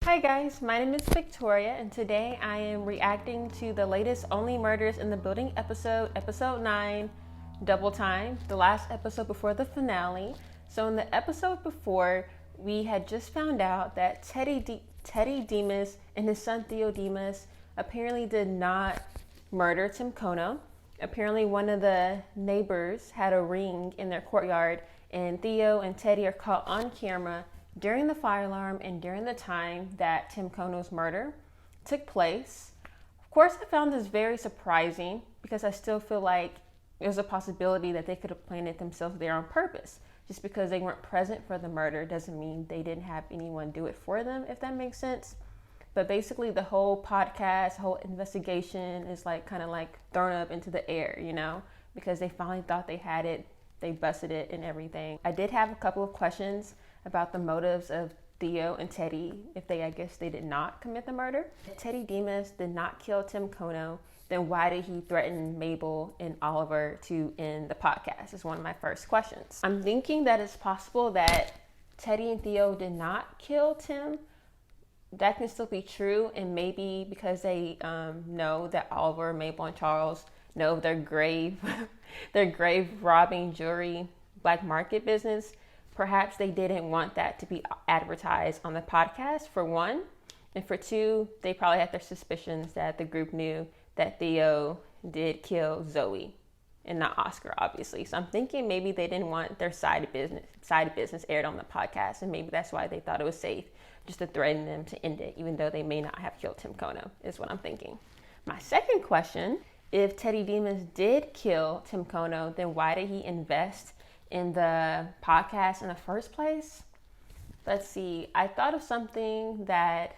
Hi guys, my name is Victoria, and today I am reacting to the latest Only Murders in the Building episode 9, Double Time, the last episode before the finale. So in the episode before, we had just found out that Teddy Demas and his son Theo Demas apparently did not murder Tim Kono. Apparently one of the neighbors had a ring in their courtyard, and Theo and Teddy are caught on camera during the fire alarm and during the time that Tim Kono's murder took place. Of course, I found this very surprising because I still feel like there's a possibility that they could have planted themselves there on purpose. Just because they weren't present for the murder doesn't mean they didn't have anyone do it for them, if that makes sense. But basically the whole podcast, whole investigation is kind of thrown up into the air, because they finally thought they had it, they busted it and everything. I did have a couple of questions about the motives of Theo and Teddy, if I guess they did not commit the murder. If Teddy Demas did not kill Tim Kono, then why did he threaten Mabel and Oliver to end the podcast, is one of my first questions. I'm thinking that it's possible that Teddy and Theo did not kill Tim. That can still be true, and maybe because they know that Oliver, Mabel, and Charles know their grave robbing jewelry black market business, perhaps they didn't want that to be advertised on the podcast, for one. And for two, they probably had their suspicions that the group knew that Theo did kill Zoe and not Oscar, obviously. So I'm thinking maybe they didn't want their side of business aired on the podcast, and maybe that's why they thought it was safe just to threaten them to end it, even though they may not have killed Tim Kono, is what I'm thinking. My second question, if Teddy Demas did kill Tim Kono, then why did he invest in the podcast in the first place? Let's see. I thought of something that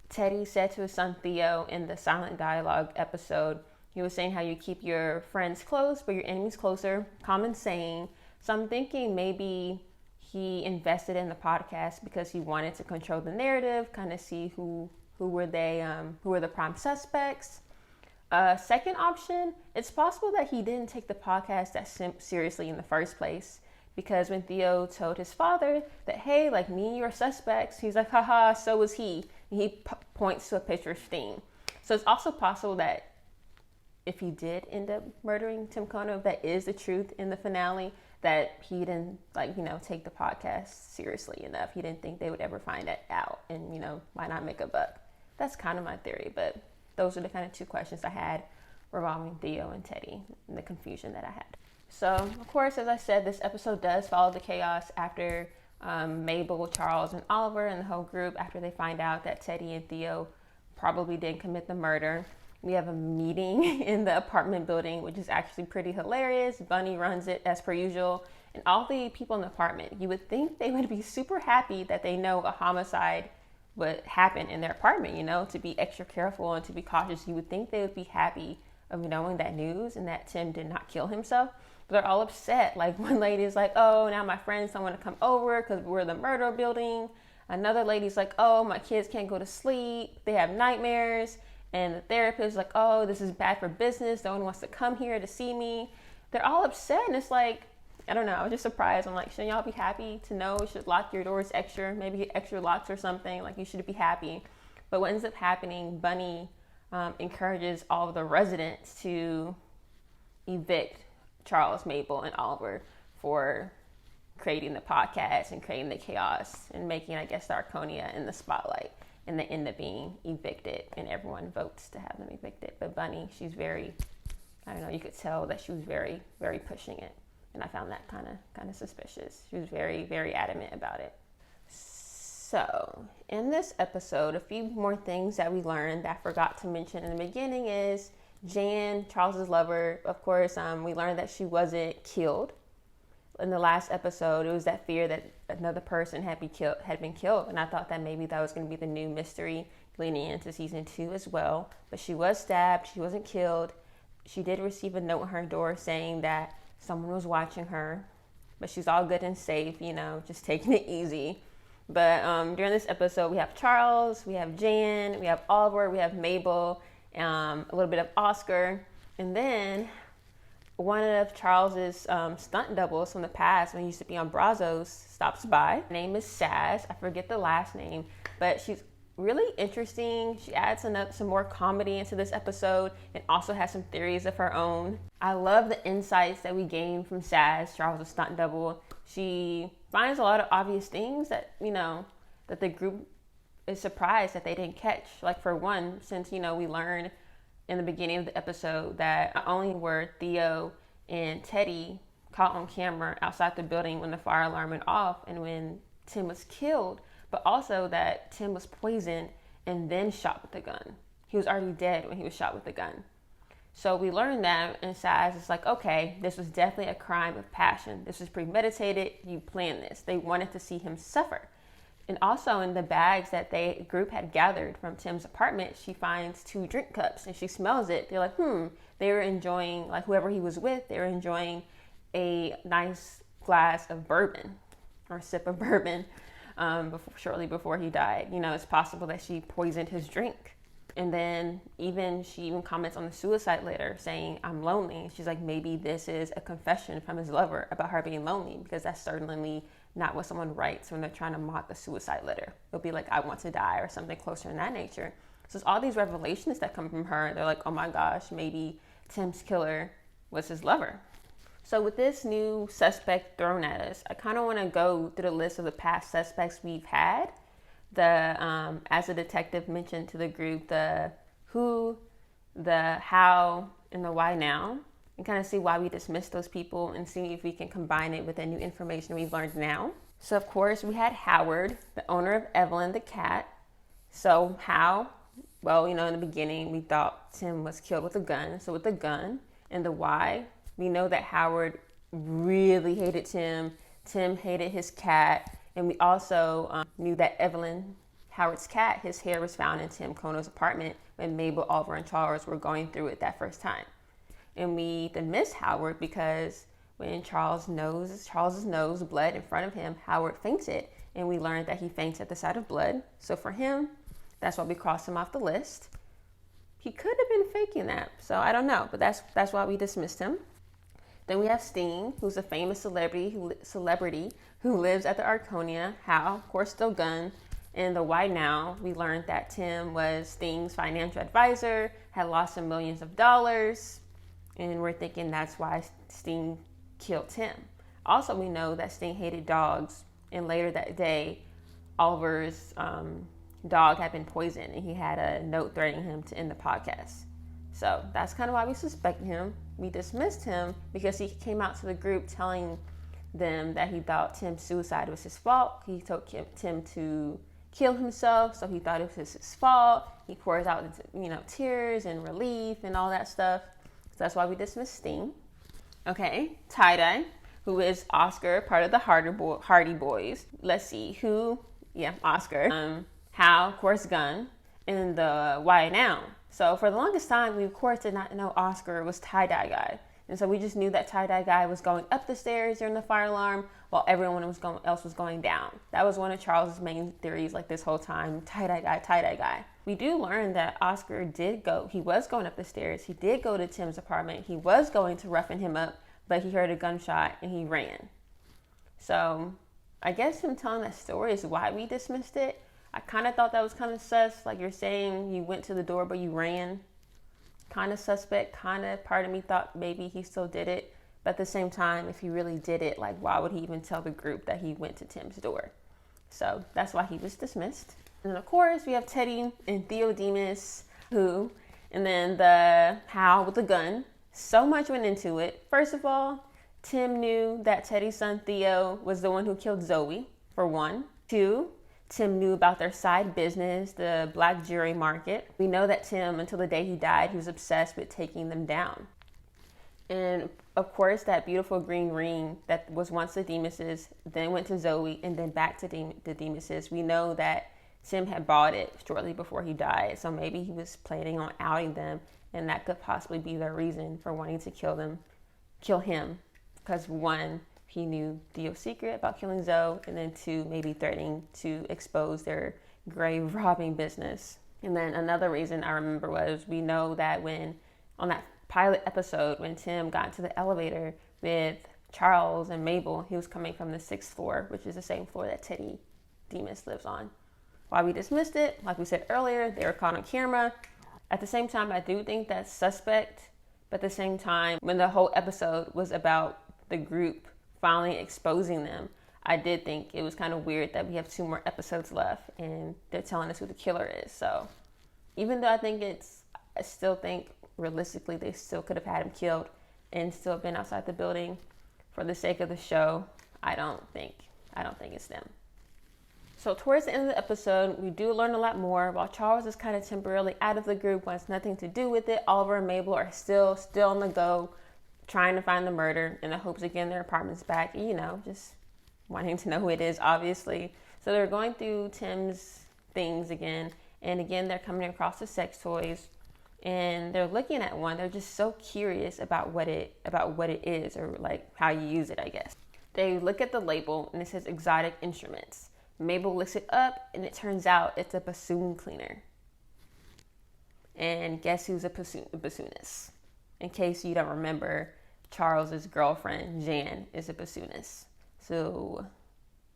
Teddy said to his son Theo in the Silent Dialogue episode. He was saying how you keep your friends close, but your enemies closer. Common saying. So I'm thinking maybe he invested in the podcast because he wanted to control the narrative, kind of see who were the prime suspects. Second option, it's possible that he didn't take the podcast that seriously in the first place, because when Theo told his father that, hey, me and you are suspects, he's like, haha, so was he. And he points to a picture of Sting. So it's also possible that if he did end up murdering Tim Kono, if that is the truth in the finale, that he didn't take the podcast seriously enough. He didn't think they would ever find it out and, why not make a buck? That's kind of my theory, but those are the kind of two questions I had revolving Theo and Teddy and the confusion that I had. So, of course, as I said, this episode does follow the chaos after Mabel, Charles, and Oliver and the whole group, after they find out that Teddy and Theo probably didn't commit the murder. We have a meeting in the apartment building, which is actually pretty hilarious. Bunny runs it as per usual. And all the people in the apartment, you would think they would be super happy that they know a homicide would happen in their apartment, to be extra careful and to be cautious. You would think they would be happy of knowing that news and that Tim did not kill himself. But they're all upset. One lady is like, oh, now my friends don't want to come over because we're the murder building. Another lady's like, oh, my kids can't go to sleep. They have nightmares. And the therapist is like, oh, this is bad for business. No one wants to come here to see me. They're all upset. And it's I don't know. I was just surprised. I'm shouldn't y'all be happy to know? You should lock your doors extra, maybe get extra locks or something. You should be happy. But what ends up happening, Bunny encourages all of the residents to evict Charles, Mabel, and Oliver for creating the podcast and creating the chaos and making, I guess, the Arconia in the spotlight. And they end up being evicted, and everyone votes to have them evicted. But Bunny, she's very, I don't know, you could tell that she was very, very pushing it. And I found that kind of suspicious. She was very, very adamant about it. So in this episode, a few more things that we learned that I forgot to mention in the beginning is Jan, Charles's lover. Of course, we learned that she wasn't killed. In the last episode, it was that fear that another person had been killed. And I thought that maybe that was going to be the new mystery leading into season 2 as well. But she was stabbed. She wasn't killed. She did receive a note on her door saying that someone was watching her, but she's all good and safe, just taking it easy. But during this episode, we have Charles, we have Jan, we have Oliver, we have Mabel, a little bit of Oscar. And then One of Charles's stunt doubles from the past when he used to be on Brazos stops by. Her name is Saz. I forget the last name, but she's really interesting. She adds some more comedy into this episode and also has some theories of her own. I love the insights that we gain from Saz, Charles' stunt double. She finds a lot of obvious things that, that the group is surprised that they didn't catch. Like, for one, since, we learned in the beginning of the episode that not only were Theo and Teddy caught on camera outside the building when the fire alarm went off and when Tim was killed, but also that Tim was poisoned and then shot with the gun. He was already dead when he was shot with the gun. So we learned that, and Saz is like, okay, this was definitely a crime of passion. This was premeditated. You planned this. They wanted to see him suffer. And also in the bags that the group had gathered from Tim's apartment, she finds 2 drink cups and she smells it. They're like, they were enjoying, like whoever he was with, they were enjoying a nice glass of bourbon or a sip of bourbon shortly before he died. It's possible that she poisoned his drink. And then she even comments on the suicide letter saying, I'm lonely. She's like, maybe this is a confession from his lover about her being lonely, because that's certainly not what someone writes when they're trying to mock a suicide letter. It'll be like, I want to die or something closer in that nature. So it's all these revelations that come from her. They're like, oh my gosh, maybe Tim's killer was his lover. So with this new suspect thrown at us, I kind of want to go through the list of the past suspects we've had. As a detective mentioned to the group, the who, the how, and the why now, and kind of see why we dismissed those people and see if we can combine it with the new information we've learned now. So of course we had Howard, the owner of Evelyn the cat. So how? Well, in the beginning we thought Tim was killed with a gun. So with the gun. And the why, we know that Howard really hated Tim. Tim hated his cat. And we also knew that Evelyn, Howard's cat, his hair was found in Tim Kono's apartment when Mabel, Oliver, and Charles were going through it that first time. And we dismissed Howard because when Charles's nose bled in front of him, Howard fainted. And we learned that he faints at the sight of blood. So for him, that's why we crossed him off the list. He could have been faking that. So I don't know, but that's why we dismissed him. Then we have Sting, who's a famous celebrity who lives at the Arconia. How? Of course, still gun. And the why now, we learned that Tim was Sting's financial advisor, had lost some millions of dollars, and we're thinking that's why Sting killed Tim. Also, we know that Sting hated dogs, and later that day, Oliver's dog had been poisoned, and he had a note threatening him to end the podcast. So that's kind of why we suspected him. We dismissed him because he came out to the group telling them that he thought Tim's suicide was his fault. He told Tim to kill himself, so he thought it was his fault. He pours out, tears and relief and all that stuff. So that's why we dismissed Sting. Okay, Tie-Dye, who is Oscar, part of the Hardy Boys. Let's see, who? Yeah, Oscar. How? Of course, Gun. And the why now? So for the longest time, we of course did not know Oscar was Tie-Dye Guy. And so we just knew that Tie-Dye Guy was going up the stairs during the fire alarm while everyone else was going down. That was one of Charles's main theories, like this whole time, Tie-Dye Guy. We do learn that Oscar he was going up the stairs. He did go to Tim's apartment. He was going to roughen him up, but he heard a gunshot and he ran. So I guess him telling that story is why we dismissed it. I kind of thought that was kind of sus. Like, you're saying you went to the door, but you ran. Kind of suspect. Kind of part of me thought maybe he still did it. But at the same time, if he really did it, like, why would he even tell the group that he went to Tim's door? So that's why he was dismissed. And of course, we have Teddy and Theo Demas, and then the how with the gun. So much went into it. First of all, Tim knew that Teddy's son Theo was the one who killed Zoe, for one. 2, Tim knew about their side business, the black jewelry market. We know that Tim, until the day he died, he was obsessed with taking them down. And of course, that beautiful green ring that was once the Demas's, then went to Zoe, and then back to the Demas's. We know that Tim had bought it shortly before he died, so maybe he was planning on outing them, and that could possibly be their reason for wanting to kill him. Because 1, he knew Theo's secret about killing Zoe, and then 2, maybe threatening to expose their grave robbing business. And then another reason I remember was we know that when on that pilot episode when Tim got into the elevator with Charles and Mabel, he was coming from the 6th floor, which is the same floor that Teddy Demas lives on. While we dismissed it, like we said earlier, they were caught on camera. At the same time, I do think that's suspect. But at the same time, when the whole episode was about the group finally exposing them, I did think it was kind of weird that we have 2 more episodes left and they're telling us who the killer is. So even though I still think realistically they still could have had him killed and still been outside the building for the sake of the show, I don't think it's them. So towards the end of the episode, we do learn a lot more. While Charles is kind of temporarily out of the group, wants nothing to do with it, Oliver and Mabel are still on the go, trying to find the murder in the hopes of getting their apartments back, just wanting to know who it is, obviously. So they're going through Tim's things again, and again, they're coming across the sex toys, and they're looking at one. They're just so curious about what it is, or like how you use it, I guess. They look at the label, and it says exotic instruments. Mabel looks it up, and it turns out it's a bassoon cleaner. And guess who's a bassoonist? In case you don't remember, Charles's girlfriend, Jan, is a bassoonist. So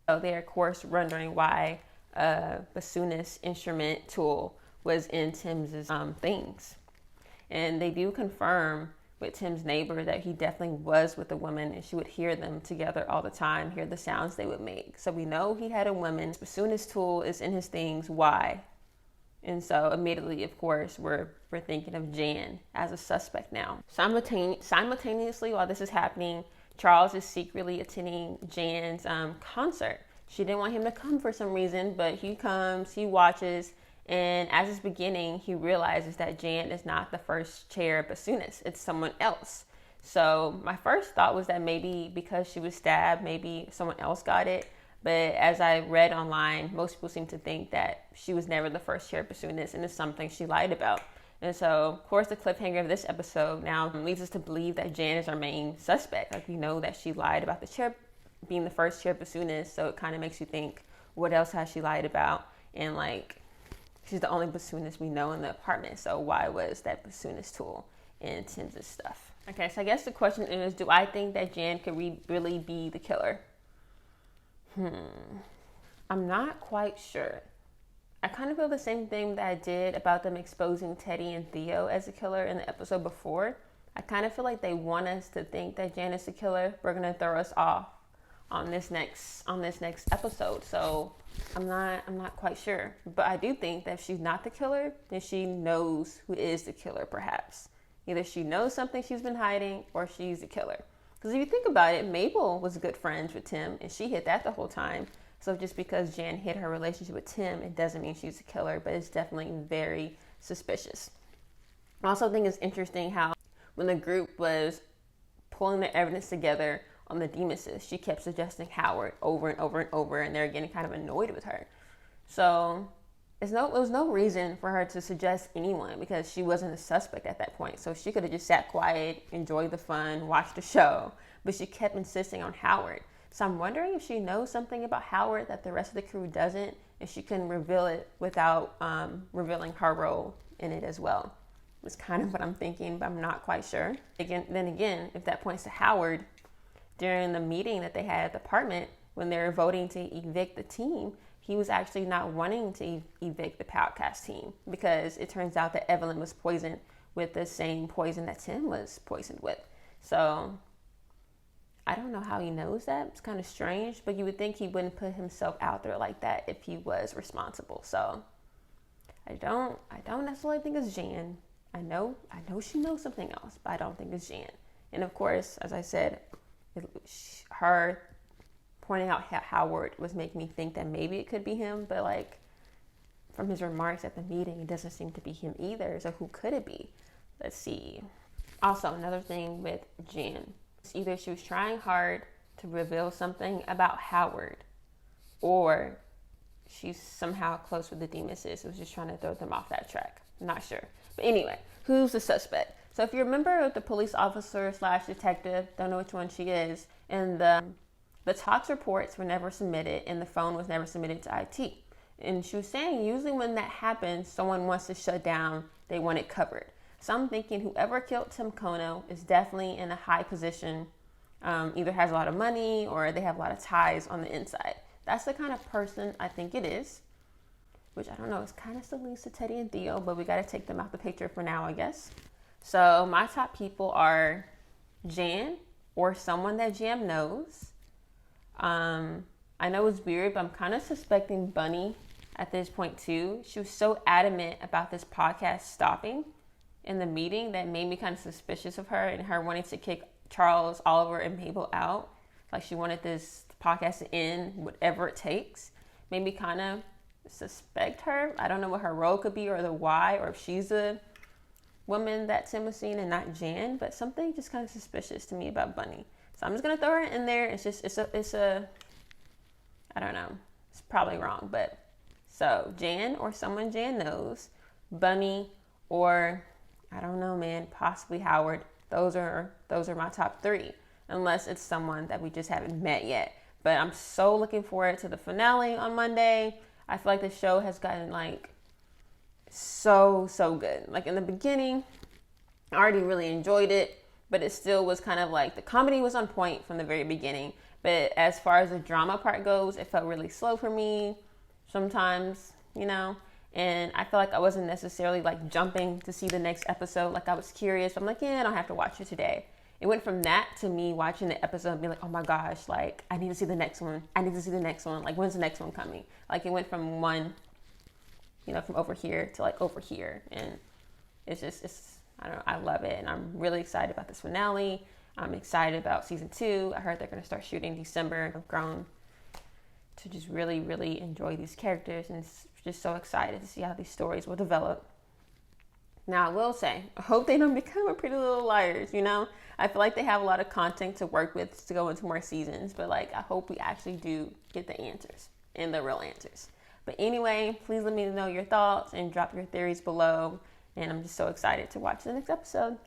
they're, of course, wondering why a bassoonist instrument tool was in Tim's things. And they do confirm with Tim's neighbor that he definitely was with a woman, and she would hear them together all the time, hear the sounds they would make. So we know he had a woman. Bassoonist tool is in his things. Why? And so immediately, of course, we're thinking of Jan as a suspect now. Simultaneously, while this is happening, Charles is secretly attending Jan's concert. She didn't want him to come for some reason, but he comes, he watches, and as it's beginning, he realizes that Jan is not the first chair bassoonist. It's someone else. So my first thought was that maybe because she was stabbed, maybe someone else got it. But as I read online, most people seem to think that she was never the first chair bassoonist, and it's something she lied about. And so, of course, the cliffhanger of this episode now leads us to believe that Jan is our main suspect. Like, we know that she lied about the chair being the first chair bassoonist, so it kind of makes you think, what else has she lied about? And like, she's the only bassoonist we know in the apartment, so why was that bassoonist tool in Tim's stuff? Okay, so I guess the question is, do I think that Jan could really be the killer? I'm not quite sure. I kind of feel the same thing that I did about them exposing Teddy and Theo as a killer in the episode before. I kind of feel like they want us to think that Jan is the killer. We're gonna throw us off on this next episode. So I'm not quite sure. But I do think that if she's not the killer, then she knows who is the killer, perhaps. Either she knows something she's been hiding, or she's the killer. Because if you think about it, Mabel was good friends with Tim, and she hid that the whole time. So just because Jan hid her relationship with Tim, it doesn't mean she's a killer, but it's definitely very suspicious. I also think it's interesting how when the group was pulling their evidence together on the Demases, she kept suggesting Howard over and over and over, and they're getting kind of annoyed with her. So there was no reason for her to suggest anyone, because she wasn't a suspect at that point. So she could have just sat quiet, enjoyed the fun, watched the show, but she kept insisting on Howard. So I'm wondering if she knows something about Howard that the rest of the crew doesn't, and she can reveal it without revealing her role in it as well. It's kind of what I'm thinking, but I'm not quite sure. Then again, if that points to Howard, during the meeting that they had at the apartment, when they were voting to evict the team, he was actually not wanting to evict the podcast team, because it turns out that Evelyn was poisoned with the same poison that Tim was poisoned with. So I don't know how he knows that. It's kind of strange, but you would think he wouldn't put himself out there like that if he was responsible. So I don't necessarily think it's Jan. I know she knows something else, but I don't think it's Jan. And of course, as I said, her pointing out Howard was making me think that maybe it could be him, but like from his remarks at the meeting, it doesn't seem to be him either. So who could it be? Let's see. Also, another thing with Jan, either she was trying hard to reveal something about Howard, or she's somehow close with the Demases. It was just trying to throw them off that track. I'm not sure. But anyway, who's the suspect? So if you remember the police officer / detective, don't know which one she is, and the tox reports were never submitted, and the phone was never submitted to IT. And she was saying usually when that happens, someone wants to shut down, they want it covered. So I'm thinking whoever killed Tim Kono is definitely in a high position, either has a lot of money or they have a lot of ties on the inside. That's the kind of person I think it is, which I don't know, it's kind of still leads to Teddy and Theo, but we got to take them out the picture for now, I guess. So my top people are Jan or someone that Jam knows. I know it's weird, but I'm kind of suspecting Bunny at this point too. She was so adamant about this podcast stopping in the meeting that made me kind of suspicious of her and her wanting to kick Charles, Oliver, and Mabel out. Like she wanted this podcast to end, whatever it takes. Made me kind of suspect her. I don't know what her role could be or the why, or if she's a woman that Tim was seeing and not Jan, but something just kind of suspicious to me about Bunny. So I'm just gonna throw her in there. It's a I don't know. It's probably wrong, but so Jan or someone Jan knows, Bunny or I don't know, man, possibly Howard. Those are my top three, unless it's someone that we just haven't met yet. But I'm so looking forward to the finale on Monday. I feel like the show has gotten like so good. Like in the beginning, I already really enjoyed it, but it still was kind of like the comedy was on point from the very beginning. But as far as the drama part goes, it felt really slow for me sometimes, you know. And I feel like I wasn't necessarily like jumping to see the next episode. Like I was curious. But I'm like, yeah, I don't have to watch it today. It went from that to me watching the episode and being like, oh my gosh, like I need to see the next one. I need to see the next one. Like when's the next one coming? Like it went from one, you know, from over here to like over here. And it's I don't know, I love it. And I'm really excited about this finale. I'm excited about season 2. I heard they're going to start shooting in December. I've grown to just really enjoy these characters and just so excited to see how these stories will develop. Now, I will say, I hope they don't become a Pretty Little Liars, you know? I feel like they have a lot of content to work with to go into more seasons, but like, I hope we actually do get the answers and the real answers. But anyway, please let me know your thoughts and drop your theories below. And I'm just so excited to watch the next episode.